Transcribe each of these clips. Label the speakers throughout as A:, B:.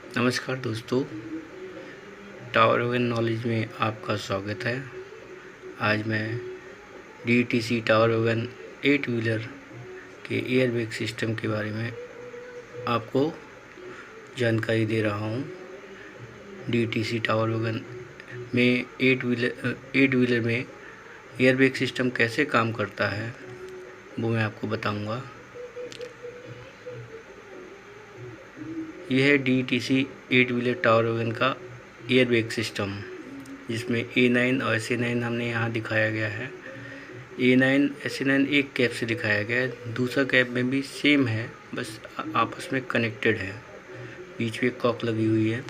A: नमस्कार दोस्तों, tower wagon knowledge में आपका स्वागत है। आज मैं DTC टावर वैगन 8 व्हीलर के एयरबैग सिस्टम के बारे में आपको जानकारी दे रहा हूँ। DTC टावर वैगन में 8 व्हीलर में एयरबैग सिस्टम कैसे काम करता है वो मैं आपको बताऊँगा। यह है DTC 8 व्हीलर टावर वैगन का एयरबैग सिस्टम, जिसमें A9 और SA9 हमने यहाँ दिखाया गया है। A9 SA9 एक कैप से दिखाया गया है, दूसरा कैप में भी सेम है, बस आपस में कनेक्टेड है, बीच में कॉक लगी हुई है।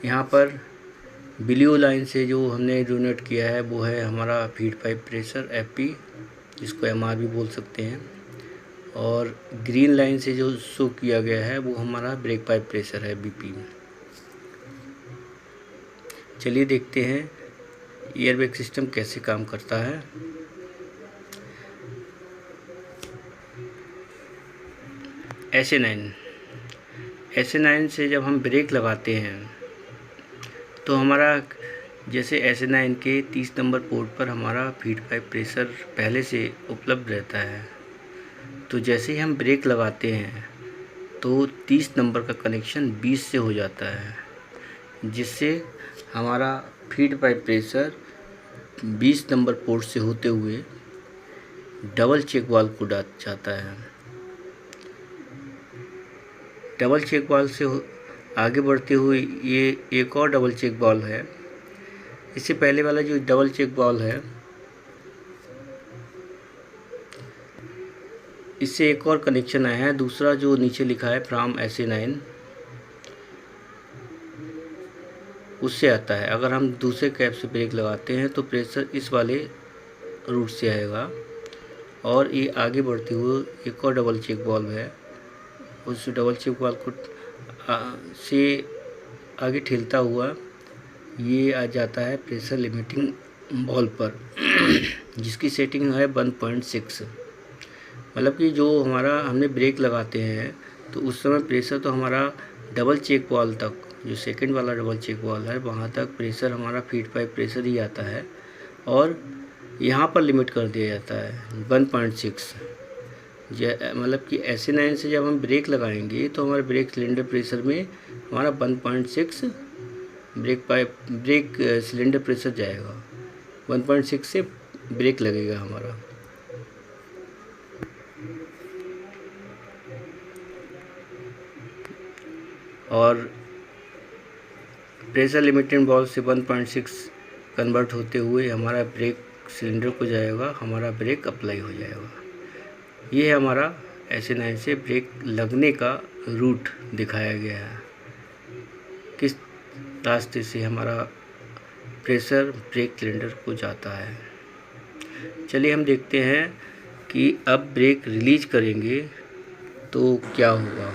A: यहाँ पर ब्लू लाइन से जो हमने डोनेट किया है वो है हमारा फीड पाइप प्रेशर FP, जिसको MR भी बोल सकते हैं, और ग्रीन लाइन से जो शो किया गया है वो हमारा ब्रेक पाइप प्रेशर है BP। चलिए देखते हैं एयरबैग सिस्टम कैसे काम करता है। SA9 से जब हम ब्रेक लगाते हैं तो हमारा जैसे SA9 के 30 नंबर पोर्ट पर हमारा फीड पाइप प्रेशर पहले से उपलब्ध रहता है, तो जैसे ही हम ब्रेक लगाते हैं तो 30 नंबर का कनेक्शन 20 से हो जाता है, जिससे हमारा feed pipe pressure 20 number port से होते हुए डबल चेक वाल्व को जाता है। डबल चेक वाल्व से आगे बढ़ते हुए ये एक और डबल चेक वाल्व है। इससे पहले वाला जो डबल चेक वाल्व है, इससे एक और कनेक्शन आया है, दूसरा जो नीचे लिखा है फ्रॉम SA9, उससे आता है। अगर हम दूसरे कैप से ब्रेक लगाते हैं तो प्रेशर इस वाले रूट से आएगा, और ये आगे बढ़ते हुए एक और डबल चेक वाल्व है, उस डबल चेक वाल्व को से आगे ठेलता हुआ ये आ जाता है प्रेशर लिमिटिंग वाल्व पर, जिसकी सेटिंग है 1.6। मतलब कि जो हमारा हमने ब्रेक लगाते हैं तो उस समय प्रेशर तो हमारा डबल चेक वाल्व तक, जो सेकंड वाला डबल चेक वाल्व है, वहाँ तक प्रेशर हमारा फीड पाइप प्रेशर ही आता है, और यहाँ पर लिमिट कर दिया जाता है 1.6। मतलब कि SA9 से जब हम ब्रेक लगाएंगे तो हमारे ब्रेक सिलेंडर प्रेशर में हमारा 1.6 ब्रेक सिलेंडर प्रेशर जाएगा, 1.6 से ब्रेक लगेगा हमारा। और प्रेशर लिमिटेड वाल्व से 1.6 कन्वर्ट होते हुए हमारा ब्रेक सिलेंडर को जाएगा, हमारा ब्रेक अप्लाई हो जाएगा। ये है हमारा SA9 से ब्रेक लगने का रूट दिखाया गया है, किस रास्ते से हमारा प्रेशर ब्रेक सिलेंडर को जाता है। चलिए हम देखते हैं कि अब ब्रेक रिलीज करेंगे तो क्या होगा।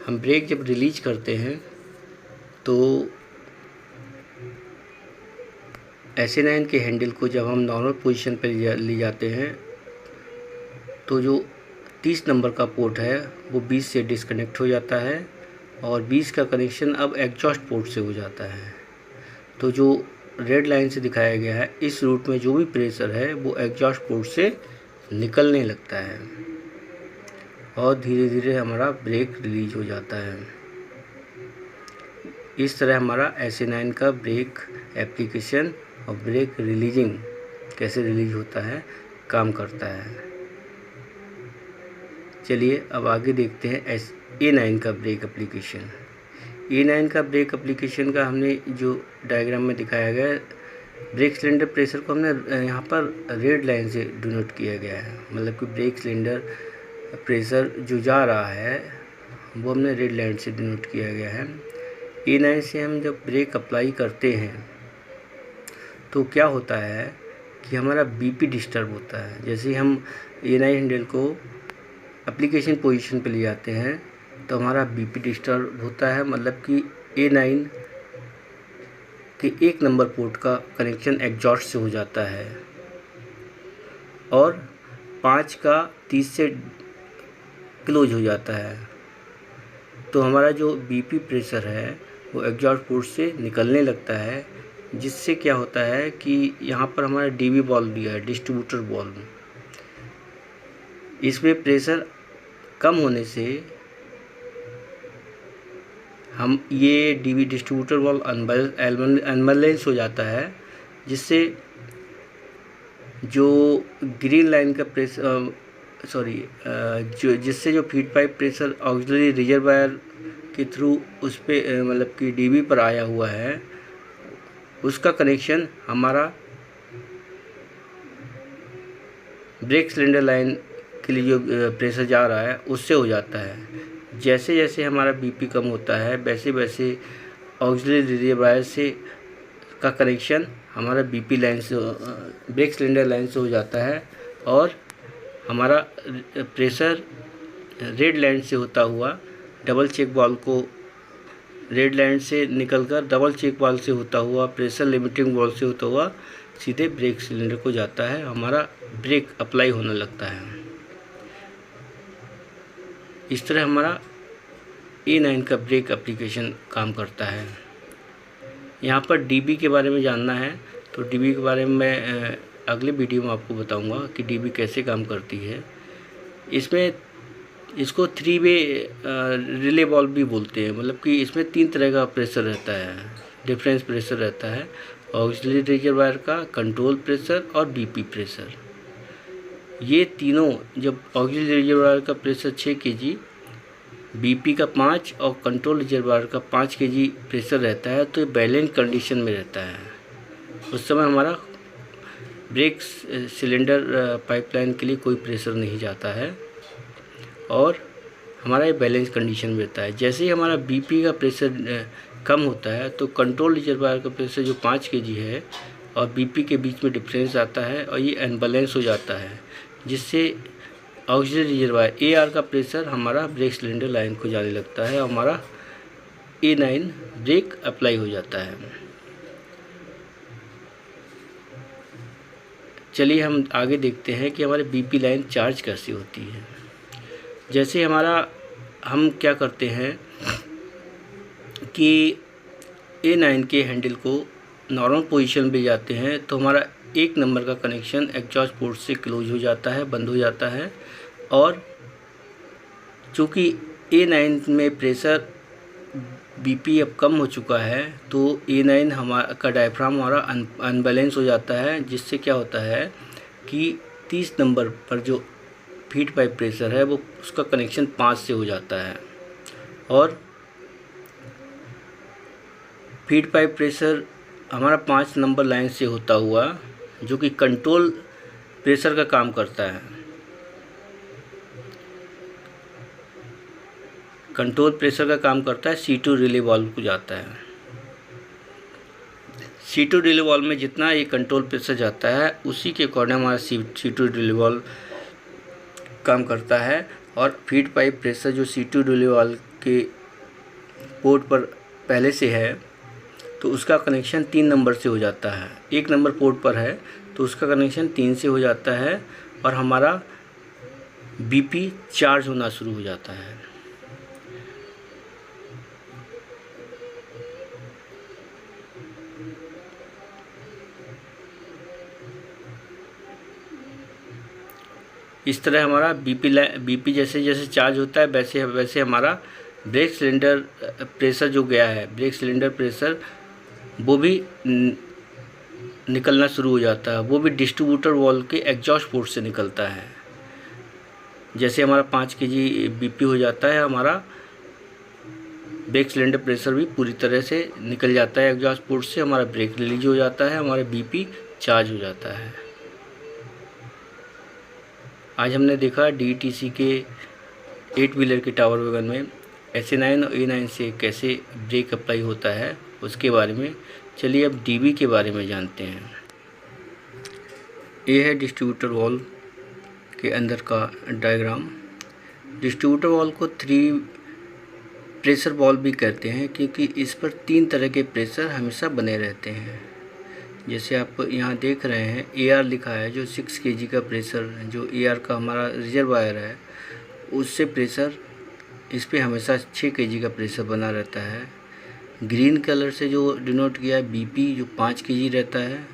A: हम ब्रेक जब रिलीज करते हैं तो SA9 के हैंडल को जब हम नॉर्मल पोजीशन पर ले जाते हैं तो जो 30 नंबर का पोर्ट है वो 20 से डिस्कनेक्ट हो जाता है, और 20 का कनेक्शन अब एग्जॉस्ट पोर्ट से हो जाता है। तो जो रेड लाइन से दिखाया गया है, इस रूट में जो भी प्रेशर है वो एग्जॉस्ट पोर्ट से निकलने लगता है, और धीरे धीरे हमारा ब्रेक रिलीज हो जाता है। इस तरह हमारा SA9 का ब्रेक एप्लीकेशन और ब्रेक रिलीजिंग कैसे रिलीज होता है, काम करता है। चलिए अब आगे देखते हैं A9 का ब्रेक एप्लीकेशन। A9 का ब्रेक एप्लीकेशन का हमने जो डायग्राम में दिखाया गया है, ब्रेक सिलेंडर प्रेशर को हमने यहाँ पर रेड लाइन से डिनोट किया गया है। मतलब कि ब्रेक सिलेंडर प्रेशर जो जा रहा है वो हमने रेड लाइन से डिनोट किया गया है। A9 से हम जब ब्रेक अप्लाई करते हैं तो क्या होता है कि हमारा BP डिस्टर्ब होता है। जैसे ही हम A9 हैंडल को एप्लीकेशन पोजीशन पे ले जाते हैं तो हमारा BP डिस्टर्ब होता है। मतलब कि A9 कि 1 नंबर पोर्ट का कनेक्शन एग्जॉस्ट से हो जाता है और 5 का 30 से क्लोज हो जाता है। तो हमारा जो बीपी प्रेशर है वो एग्जॉस्ट पोर्ट से निकलने लगता है, जिससे क्या होता है कि यहाँ पर हमारा डीबी वाल्व दिया है, डिस्ट्रीब्यूटर वाल्व। इसमें प्रेशर कम होने से हम ये डीबी डिस्ट्रीब्यूटर वाल्व अनबैलेंस हो जाता है, जिससे जो ग्रीन लाइन का प्रेशर जिससे जो feed pipe pressure auxiliary reservoir के थ्रू उस पर मतलब कि डीबी पर आया हुआ है, उसका कनेक्शन हमारा ब्रेक सिलेंडर लाइन के लिए जो प्रेशर जा रहा है उससे हो जाता है। जैसे जैसे हमारा बीपी कम होता है वैसे वैसे ऑक्सिलरी रिजर्वायर से का कनेक्शन हमारा बीपी लाइन से ब्रेक सिलेंडर लाइन से हो जाता है और हमारा प्रेशर रेड लाइन से होता हुआ डबल चेक वाल्व को रेड लाइन से निकलकर डबल चेक वाल्व से होता हुआ प्रेशर लिमिटिंग वाल्व से होता हुआ सीधे ब्रेक सिलेंडर को जाता है, हमारा ब्रेक अप्लाई होने लगता है। इस तरह हमारा A9 का ब्रेक एप्लीकेशन काम करता है। यहाँ पर डीबी के बारे में जानना है तो डीबी के बारे में मैं अगले वीडियो में आपको बताऊंगा कि डीबी कैसे काम करती है। इसमें इसको 3 वे रिले वाल्व भी बोलते हैं, मतलब कि इसमें 3 तरह का प्रेशर रहता है, डिफरेंस प्रेशर रहता है, ऑक्सिलरी रिजर्वायर का, कंट्रोल प्रेशर और बीपी प्रेशर। ये तीनों, जब ऑक्सिलरी रिजर्वायर का प्रेशर 6 kg, बीपी का 5 और कंट्रोल रिजर्वायर का 5 kg प्रेशर रहता है तो ये बैलेंस कंडीशन में रहता है। उस समय हमारा ब्रेक सिलेंडर पाइपलाइन के लिए कोई प्रेशर नहीं जाता है और हमारा ये बैलेंस कंडीशन में रहता है। जैसे ही हमारा बीपी का प्रेशर कम होता है तो कंट्रोल रिजर्वायर का प्रेशर जो 5 kg है और बीपी के बीच में डिफरेंस आता है और ये अनबैलेंस हो जाता है, जिससे ऑक्सिलरी रिजर्वायर AR का प्रेशर हमारा ब्रेक सिलेंडर लाइन को जाने लगता है और हमारा A9 ब्रेक अप्लाई हो जाता है। चलिए हम आगे देखते हैं कि हमारे बीपी लाइन चार्ज कैसे होती है। जैसे हम क्या करते हैं कि A9 के हैंडल को नॉर्मल पोजीशन पे जाते हैं तो हमारा 1 नंबर का कनेक्शन एग्जॉस्ट पोर्ट से क्लोज हो जाता है, बंद हो जाता है। और चूँकि A9 में प्रेशर बीपी अब कम हो चुका है तो A9 हमारा का डायफ्राम हमारा अनबैलेंस हो जाता है, जिससे क्या होता है कि 30 नंबर पर जो फीड पाइप प्रेशर है वो उसका कनेक्शन 5 से हो जाता है और फीड पाइप प्रेशर हमारा 5 नंबर लाइन से होता हुआ जो कि कंट्रोल प्रेशर का काम करता है। कंट्रोल प्रेशर का काम करता है C2 रिले वाल्व को जाता है। C2 रिले वाल्व में जितना ये कंट्रोल प्रेशर जाता है उसी के अकॉर्डिंग हमारा C2 रिले वाल्व काम करता है और फीड पाइप प्रेशर जो C2 रिले वाल्व के पोर्ट पर पहले से है तो उसका कनेक्शन 3 नंबर से हो जाता है। 1 नंबर पोर्ट पर है तो उसका कनेक्शन 3 से हो जाता है और हमारा बीपी चार्ज होना शुरू हो जाता है। इस तरह हमारा बीपी जैसे जैसे चार्ज होता है वैसे वैसे हमारा ब्रेक सिलेंडर प्रेशर जो गया है, ब्रेक सिलेंडर प्रेशर वो भी निकलना शुरू हो जाता है। वो भी डिस्ट्रीब्यूटर वाल्व के एग्जॉस्ट पोर्ट से निकलता है। जैसे हमारा 5 kg बीपी हो जाता है, हमारा ब्रेक सिलेंडर प्रेशर भी पूरी तरह से निकल जाता है एग्जॉस्ट पोर्ट से, हमारा ब्रेक रिलीज हो जाता है, हमारा बीपी चार्ज हो जाता है। आज हमने देखा DTC के 8 व्हीलर के टावर वैगन में SA9 और A9 से कैसे ब्रेक अप्लाई होता है उसके बारे में। चलिए अब DB के बारे में जानते हैं। ये है डिस्ट्रीब्यूटर वाल्व के अंदर का डायग्राम। डिस्ट्रीब्यूटर वाल्व को 3 प्रेशर बॉल भी कहते हैं क्योंकि इस पर 3 तरह के प्रेशर हमेशा बने रहते हैं। जैसे आप यहाँ देख रहे हैं AR लिखा है, जो 6 kg का प्रेशर जो AR का हमारा रिजर्वायर है उससे प्रेशर इस पे हमेशा 6 kg का प्रेशर बना रहता है। ग्रीन कलर से जो डिनोट किया है BP जो 5 kg रहता है,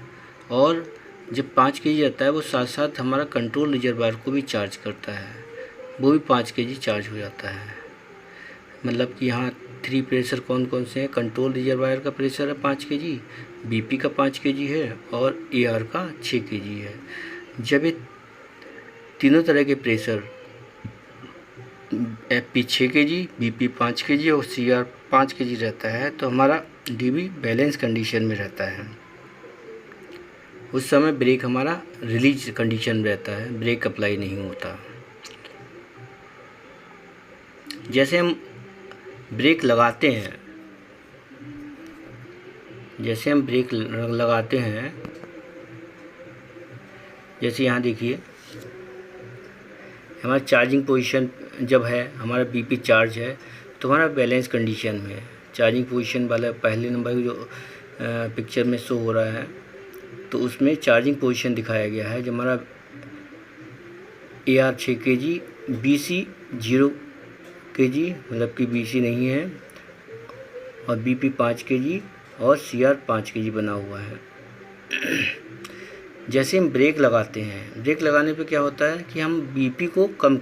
A: और जब 5 kg रहता है वो साथ साथ हमारा कंट्रोल रिजर्वायर को भी चार्ज करता है, वो भी 5 kg चार्ज हो जाता है। मतलब कि यहाँ 3 प्रेशर कौन कौन से हैं? कंट्रोल रिजर्वायर का प्रेशर है 5 kg, BP का 5 kg है और AR का 6 kg है। जब ये तीनों तरह के pressure FP 6 kg, BP 5 kg और CR 5 kg रहता है तो हमारा DB बैलेंस कंडीशन में रहता है। उस समय ब्रेक हमारा रिलीज कंडीशन में रहता है, ब्रेक अप्लाई नहीं होता। जैसे हम ब्रेक लगाते हैं, जैसे यहाँ देखिए हमारा चार्जिंग पोजीशन जब है, हमारा BP चार्ज है तो हमारा बैलेंस कंडीशन में है। चार्जिंग पोजीशन वाला पहले नंबर जो पिक्चर में शो हो रहा है तो उसमें चार्जिंग पोजीशन दिखाया गया है। जब हमारा AR 6 kg, BC 0 kg मतलब कि BC नहीं है, और BP 5 kg और CR 5 kg बना हुआ है। जैसे हम ब्रेक लगाते हैं, ब्रेक लगाने पे क्या होता है कि हम BP को कम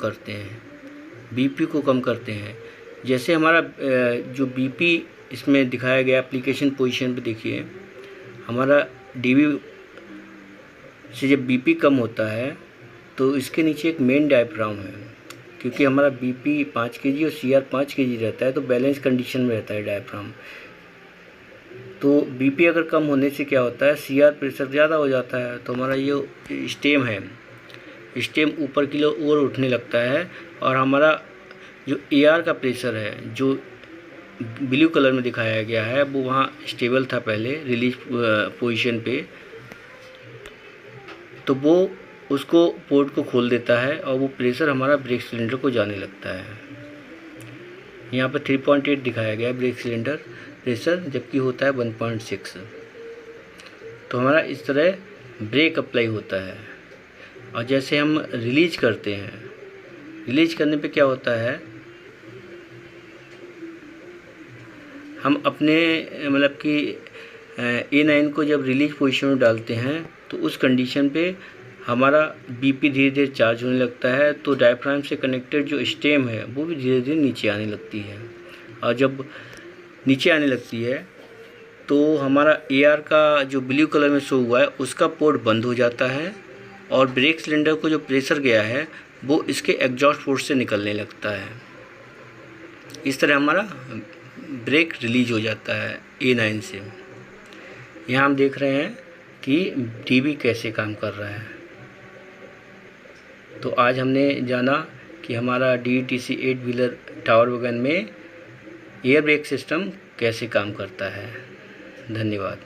A: करते हैं। जैसे हमारा जो BP इसमें दिखाया गया एप्लीकेशन पोजीशन पे देखिए, हमारा DB से जब BP कम होता है तो इसके नीचे एक मेन डायफ्राम है, क्योंकि हमारा BP 5 kg और CR 5 kg रहता है तो बैलेंस कंडीशन में रहता है डायफ्राम। तो BP अगर कम होने से क्या होता है, CR प्रेशर ज़्यादा हो जाता है तो हमारा ये स्टेम है, स्टेम ऊपर की ओर उठने लगता है, और हमारा जो AR का प्रेशर है जो ब्लू कलर में दिखाया गया है वो वहाँ स्टेबल था पहले रिलीज पोजीशन पे, तो वो उसको पोर्ट को खोल देता है और वो प्रेशर हमारा ब्रेक सिलेंडर को जाने लगता है। यहाँ पर 3.8 दिखाया गया है ब्रेक सिलेंडर प्रेशर, जबकि होता है 1.6। तो हमारा इस तरह ब्रेक अप्लाई होता है। और जैसे हम रिलीज करते हैं, रिलीज करने पे क्या होता है, हम अपने मतलब कि A9 को जब रिलीज पोजीशन में डालते हैं तो उस कंडीशन पे हमारा BP धीरे धीरे चार्ज होने लगता है, तो डायफ्राम से कनेक्टेड जो स्टेम है वो भी धीरे धीरे नीचे आने लगती है। और जब नीचे आने लगती है तो हमारा AR का जो ब्लू कलर में शो हुआ है उसका पोर्ट बंद हो जाता है, और ब्रेक सिलेंडर को जो प्रेशर गया है वो इसके एग्जॉस्ट पोर्ट से निकलने लगता है। इस तरह हमारा ब्रेक रिलीज हो जाता है A9 से। यहाँ हम देख रहे हैं कि DB कैसे काम कर रहा है। तो आज हमने जाना कि हमारा DETC 8 व्हीलर टावर वैगन में एयर ब्रेक सिस्टम कैसे काम करता है। धन्यवाद।